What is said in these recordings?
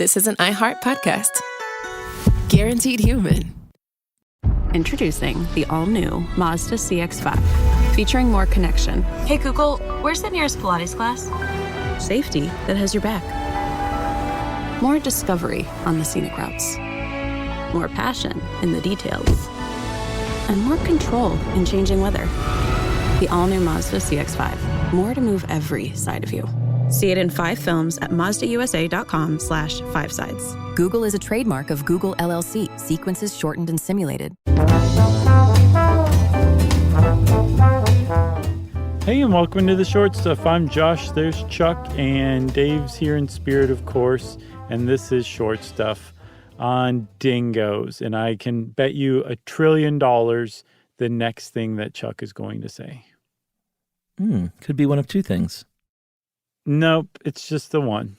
this is an iHeart podcast. Guaranteed human. Introducing the all-new Mazda CX-5, featuring more connection. Hey Google, where's the nearest Pilates class? Safety that has your back. More discovery on the scenic routes. More passion in the details. And more control in changing weather. The all-new Mazda CX-5. More to move every side of you. See it in 5 films at MazdaUSA.com/5sides. Google is a trademark of Google LLC. Sequences shortened and simulated. Hey, and welcome to the Short Stuff. I'm Josh, there's Chuck, and Dave's here in spirit, of course, and this is Short Stuff on dingoes. And I can bet you $1 trillion the next thing that Chuck is going to say. Could be one of two things. Nope, it's just the one.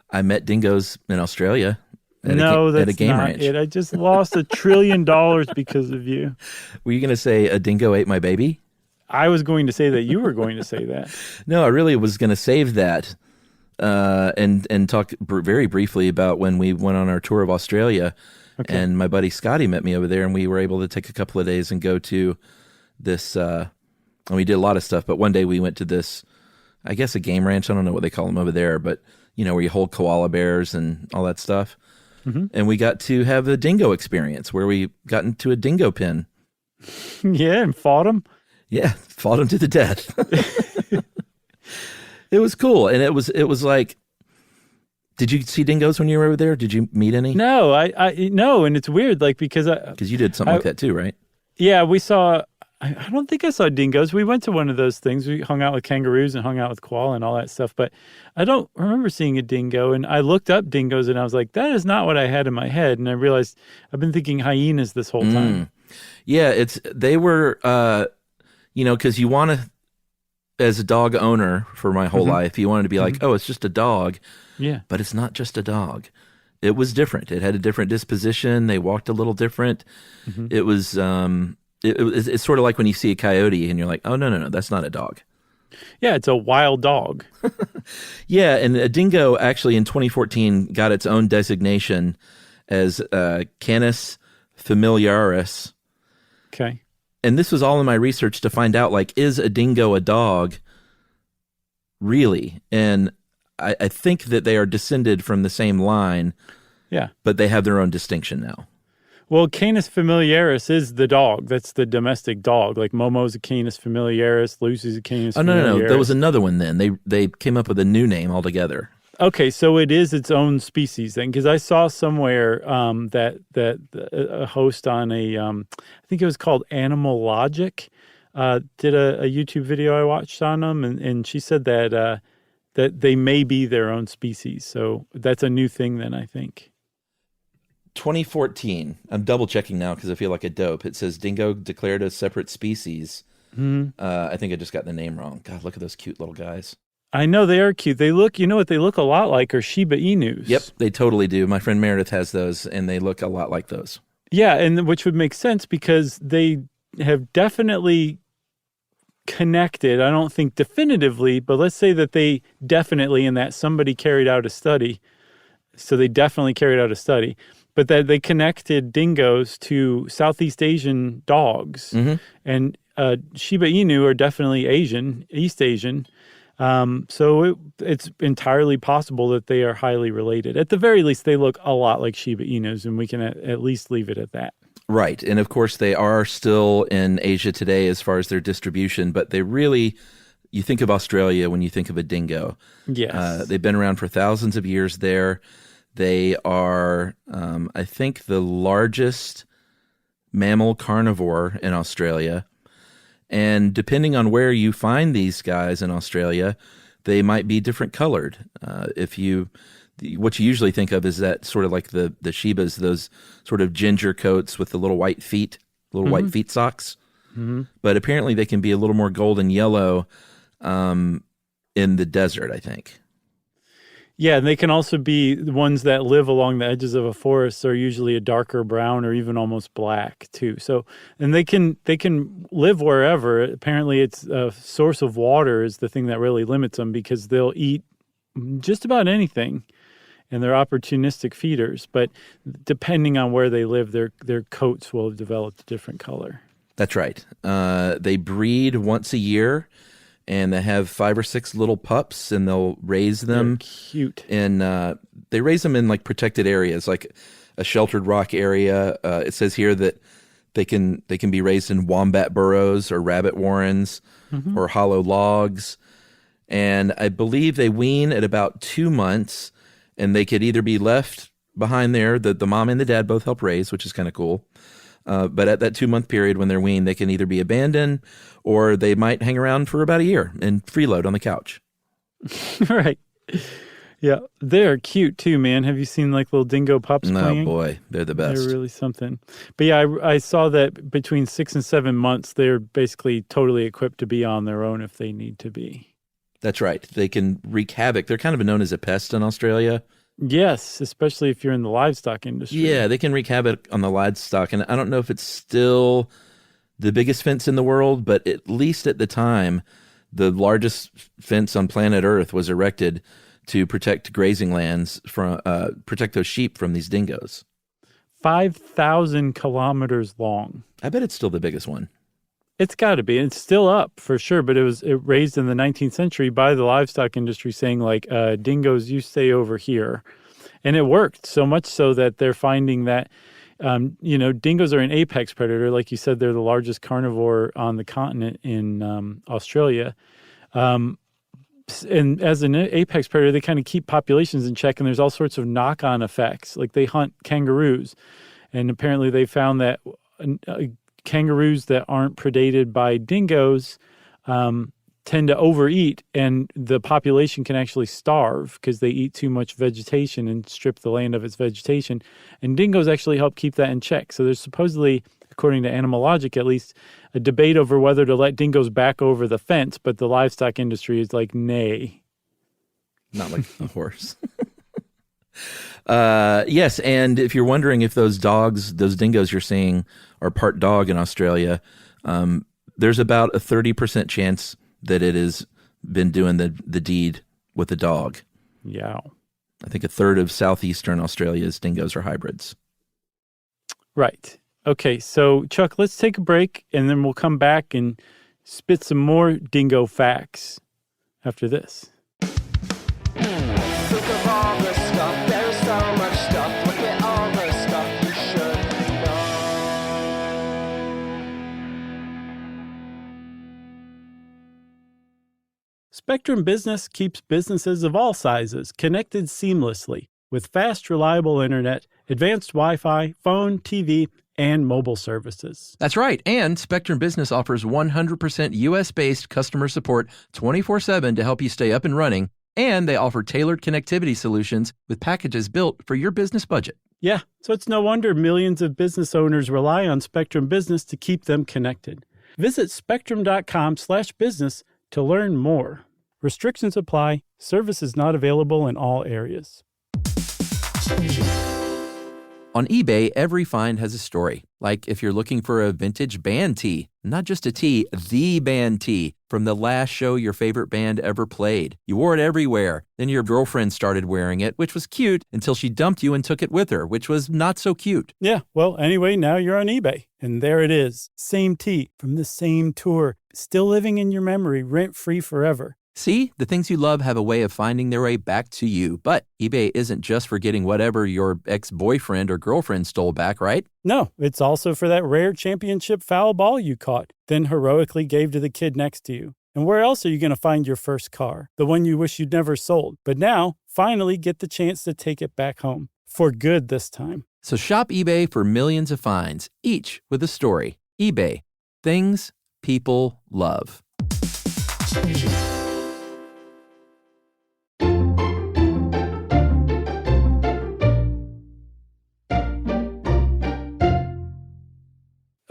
I met dingoes in Australia at that's a game not ranch. it. I just lost $1 trillion because of you. Were you going to say a dingo ate my baby? I was going to say that you were going to say that. No, I really was going to save that and talk very briefly about when we went on our tour of Australia. Okay. And my buddy Scotty met me over there, and we were able to take a couple of days and go to this. And we did a lot of stuff, but one day we went to this, I guess, a game ranch. I don't know what they call them over there, but you know, where you hold koala bears and all that stuff. Mm-hmm. And we got to have a dingo experience where we got into a dingo pen. Yeah, and fought them. Yeah, fought him to the death. It was cool, and it was like, did you see dingoes when you were over there? Did you meet any? No, I no, and it's weird, like because you did something like that too, right? Yeah, we saw. I don't think I saw dingoes. We went to one of those things. We hung out with kangaroos and hung out with koala and all that stuff, but I don't remember seeing a dingo. And I looked up dingoes, and I was like, that is not what I had in my head. And I realized I've been thinking hyenas this whole time. Yeah, they were. Because you want to, as a dog owner for my whole life, you wanted to be like, oh, it's just a dog. Yeah. But it's not just a dog. It was different. It had a different disposition. They walked a little different. Mm-hmm. It was, it's sort of like when you see a coyote and you're like, oh, no, that's not a dog. Yeah, it's a wild dog. Yeah, and a dingo actually in 2014 got its own designation as Canis familiaris. Okay. And this was all in my research to find out, like, is a dingo a dog? Really? And I think that they are descended from the same line. Yeah. But they have their own distinction now. Well, Canis familiaris is the dog. That's the domestic dog. Like Momo's a Canis familiaris, Lucy's a Canis familiaris. No. There was another one then. They came up with a new name altogether. Okay, so it is its own species then, because I saw somewhere that a host on I think it was called Animal Logic, did a YouTube video I watched on them, and she said that they may be their own species. So that's a new thing then, I think. 2014. I'm double checking now because I feel like a dope. It says dingo declared a separate species. Mm-hmm. I think I just got the name wrong. God, look at those cute little guys. I know they are cute. They look, you know what they look a lot like are Shiba Inus. Yep, they totally do. My friend Meredith has those, and they look a lot like those. Yeah, and which would make sense because they have definitely connected. I don't think definitively, but let's say that they definitely, and that somebody carried out a study. So they definitely carried out a study, but that they connected dingoes to Southeast Asian dogs. Mm-hmm. And Shiba Inu are definitely Asian, East Asian. So it's entirely possible that they are highly related. At the very least, they look a lot like Shiba Inus, and we can at least leave it at that. Right. And of course, they are still in Asia today as far as their distribution, but they really, you think of Australia when you think of a dingo. Yes. They've been around for thousands of years there. They are, I think, the largest mammal carnivore in Australia. And depending on where you find these guys in Australia, they might be different colored. What you usually think of is that sort of like the Shibas, those sort of ginger coats with the little white feet, white feet socks. Mm-hmm. But apparently they can be a little more golden yellow in the desert, I think. Yeah, and they can also be the ones that live along the edges of a forest are usually a darker brown or even almost black too. So, and they can live wherever. Apparently it's a source of water is the thing that really limits them because they'll eat just about anything. and they're opportunistic feeders. But depending on where they live, their coats will have developed a different color. That's right. They breed once a year, and they have 5 or 6 little pups, and they'll raise them. They're cute. And they raise them in like protected areas, like a sheltered rock area. It says here that they can be raised in wombat burrows or rabbit warrens or hollow logs. And I believe they wean at about 2 months, and they could either be left behind there. The mom and the dad both help raise, which is kind of cool. But at that 2-month period when they're weaned, they can either be abandoned or they might hang around for about a year and freeload on the couch. Right. Yeah. They're cute too, man. Have you seen like little dingo pups playing? Oh, boy. They're the best. They're really something. But yeah, I saw that between 6 and 7 months, they're basically totally equipped to be on their own if they need to be. That's right. They can wreak havoc. They're kind of known as a pest in Australia. Yes, especially if you're in the livestock industry. Yeah, they can wreak havoc on the livestock. And I don't know if it's still the biggest fence in the world, but at least at the time, the largest fence on planet Earth was erected to protect grazing lands, from protect those sheep from these dingoes. 5,000 kilometers long. I bet it's still the biggest one. It's got to be. It's still up for sure, but it raised in the 19th century by the livestock industry saying like, dingoes, you stay over here. And it worked so much so that they're finding that, dingoes are an apex predator. Like you said, they're the largest carnivore on the continent in Australia. And as an apex predator, they kind of keep populations in check, and there's all sorts of knock-on effects. Like they hunt kangaroos, and apparently they found that kangaroos that aren't predated by dingoes tend to overeat, and the population can actually starve because they eat too much vegetation and strip the land of its vegetation. And dingoes actually help keep that in check. So there's supposedly, according to Animal Logic at least, a debate over whether to let dingoes back over the fence, but the livestock industry is like, nay. Not like a horse. Yes, and if you're wondering if those dingoes you're seeing are part dog in Australia, there's about a 30% chance that it has been doing the deed with a dog. Yeah. I think a third of southeastern Australia's dingoes are hybrids. Right. Okay, so Chuck, let's take a break, and then we'll come back and spit some more dingo facts after this. Think of all the stuff, there's so much stuff. Look at all the stuff you should know. Spectrum Business keeps businesses of all sizes connected seamlessly with fast, reliable internet, advanced Wi-Fi, phone, TV, and mobile services. That's right. And Spectrum Business offers 100% U.S.-based customer support 24/7 to help you stay up and running. And they offer tailored connectivity solutions with packages built for your business budget. Yeah, so it's no wonder millions of business owners rely on Spectrum Business to keep them connected. Visit spectrum.com/business to learn more. Restrictions apply. Services not available in all areas. On eBay, every find has a story. Like if you're looking for a vintage band tee, not just a tee, the band tee from the last show your favorite band ever played. You wore it everywhere. Then your girlfriend started wearing it, which was cute, until she dumped you and took it with her, which was not so cute. Yeah, well, anyway, now you're on eBay. And there it is. Same tee from the same tour. Still living in your memory, rent-free forever. See, the things you love have a way of finding their way back to you. But eBay isn't just for getting whatever your ex-boyfriend or girlfriend stole back, right? No, it's also for that rare championship foul ball you caught, then heroically gave to the kid next to you. And where else are you going to find your first car? The one you wish you'd never sold. But now, finally get the chance to take it back home. For good this time. So shop eBay for millions of finds, each with a story. eBay. Things people love.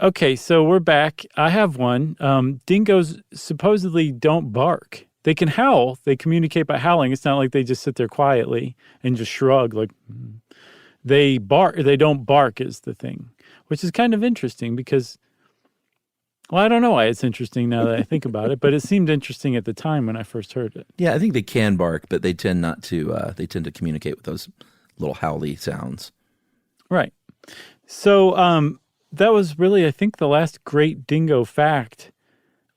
Okay, so we're back. I have one. Dingoes supposedly don't bark. They can howl. They communicate by howling. It's not like they just sit there quietly and just shrug. Like they bark. They don't bark is the thing, which is kind of interesting because Well, I don't know why it's interesting now that I think about it, but it seemed interesting at the time when I first heard it. Yeah, I think they can bark, but they tend not to. They tend to communicate with those little howly sounds. Right. So that was really, I think, the last great dingo fact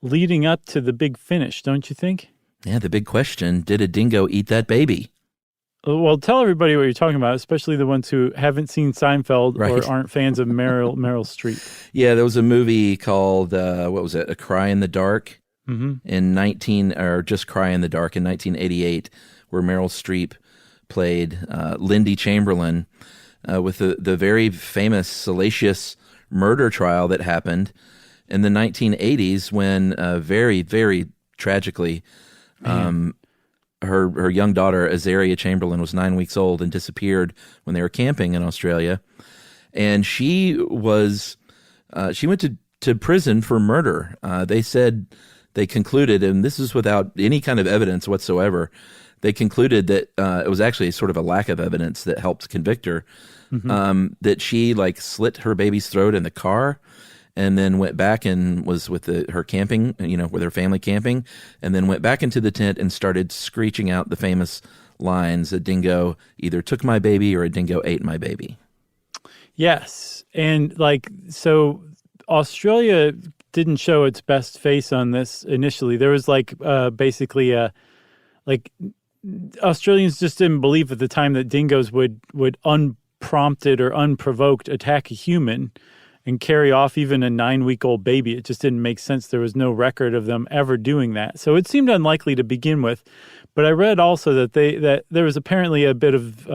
leading up to the big finish, don't you think? Yeah, the big question, did a dingo eat that baby? Well, tell everybody what you're talking about, especially the ones who haven't seen Seinfeld Right. or aren't fans of Meryl Streep. Yeah, there was a movie called, what was it, A Cry in the Dark in Just Cry in the Dark in 1988, where Meryl Streep played Lindy Chamberlain with the very famous salacious murder trial that happened in the 1980s when very, very tragically her young daughter, Azaria Chamberlain, was 9 weeks old and disappeared when they were camping in Australia. And she went to prison for murder. They said, they concluded, and this is without any kind of evidence whatsoever, they concluded that it was actually sort of a lack of evidence that helped convict her, that she slit her baby's throat in the car and then went back and was with her camping, with her family camping, and then went back into the tent and started screeching out the famous lines, a dingo either took my baby or a dingo ate my baby. Yes. And so Australia didn't show its best face on this initially. There was basically Australians just didn't believe at the time that dingoes would unprompted or unprovoked attack a human and carry off even a 9-week-old baby. It just didn't make sense. There was no record of them ever doing that. So it seemed unlikely to begin with. But I read also that there was apparently a bit of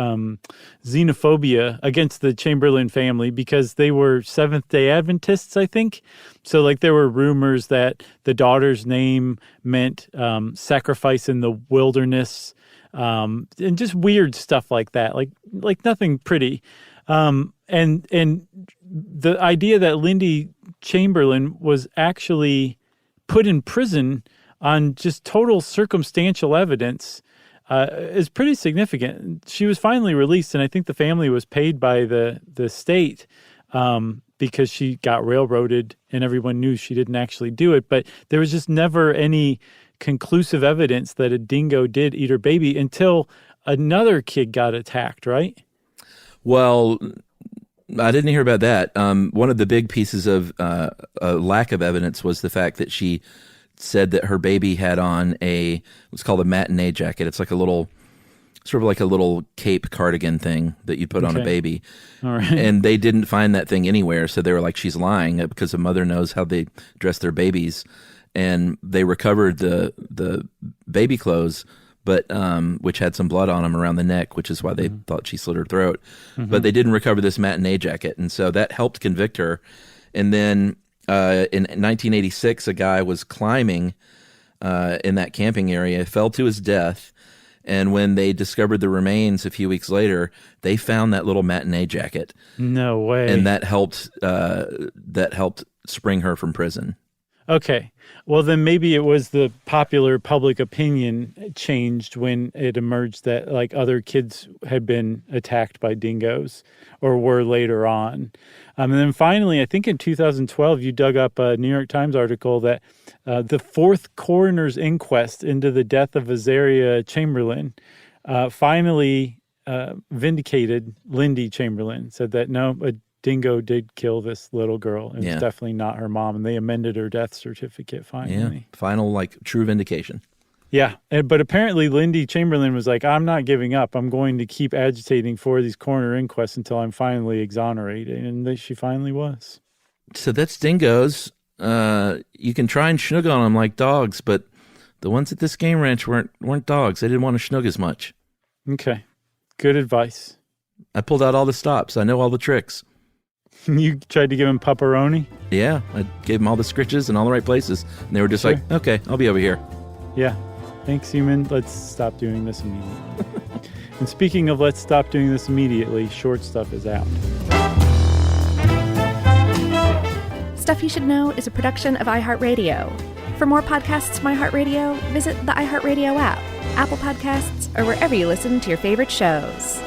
xenophobia against the Chamberlain family because they were Seventh-day Adventists, I think. So there were rumors that the daughter's name meant sacrifice in the wilderness, and just weird stuff like that, like nothing pretty. And the idea that Lindy Chamberlain was actually put in prison on just total circumstantial evidence is pretty significant. She was finally released, and I think the family was paid by the state because she got railroaded, and everyone knew she didn't actually do it. But there was just never any conclusive evidence that a dingo did eat her baby until another kid got attacked, right? Well, I didn't hear about that. One of the big pieces of a lack of evidence was the fact that she said that her baby had on what's called a matinee jacket. It's like a little cape cardigan thing that you put on a baby. All right. And they didn't find that thing anywhere. So they were like, she's lying because a mother knows how they dress their babies. And they recovered the baby clothes, but which had some blood on them around the neck, which is why they thought she slit her throat. But they didn't recover this matinee jacket, and so that helped convict her. And then in 1986, a guy was climbing in that camping area, fell to his death, and when they discovered the remains a few weeks later, they found that little matinee jacket. No way! And that helped spring her from prison. Okay. Well, then maybe it was the popular public opinion changed when it emerged that other kids had been attacked by dingoes or were later on. And then finally, I think in 2012, you dug up a New York Times article that the fourth coroner's inquest into the death of Azaria Chamberlain finally vindicated Lindy Chamberlain, said that no, a dingo did kill this little girl, and it's definitely not her mom, and they amended her death certificate finally. Yeah, final true vindication. Yeah, but apparently Lindy Chamberlain was like, I'm not giving up. I'm going to keep agitating for these coroner inquests until I'm finally exonerated, and she finally was. So that's dingoes. You can try and schnoog on them like dogs, but the ones at this game ranch weren't dogs. They didn't want to schnoog as much. Okay, good advice. I pulled out all the stops. I know all the tricks. You tried to give him pepperoni? Yeah, I gave him all the scritches in all the right places. And they were just like, okay, I'll be over here. Yeah. Thanks, human. Let's stop doing this immediately. And speaking of let's stop doing this immediately, Short Stuff is out. Stuff You Should Know is a production of iHeartRadio. For more podcasts from iHeartRadio, visit the iHeartRadio app, Apple Podcasts, or wherever you listen to your favorite shows.